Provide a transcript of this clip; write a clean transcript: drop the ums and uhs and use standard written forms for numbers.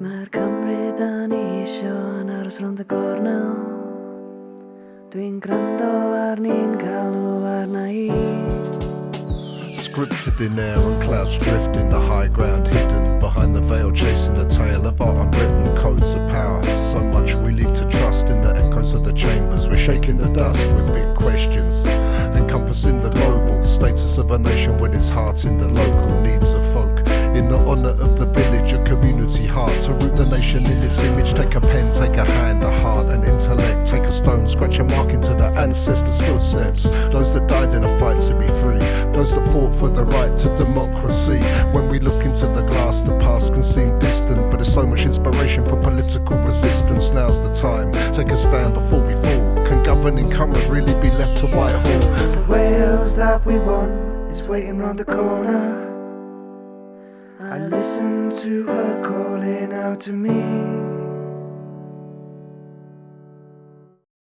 Mae'r Cymru da ni isio'n aros rownd y gornel. Dwi'n gwrando ar ni'n galw arna i. Scripted in air and clouds drifting, the high ground hidden behind the veil, chasing the tail of our unwritten codes of power. So much we leave to trust in the echoes of the chambers. We're shaking the dust with big questions, encompassing the global status of a nation with its heart in the local needs of folk. In the honour of the village, a community heart, to root the nation in its image. Take a pen, take a hand, a heart, an intellect. Take a stone, scratch a mark into the ancestors' footsteps. Those that died in a fight to be free, those that fought for the right to democracy. When we look into the glass, the past can seem distant, but there's so much inspiration for political resistance. Now's the time, take a stand before we fall. Can governing current really be left to Whitehall? The Wales that we want is waiting round the corner. I listen to her calling out to me.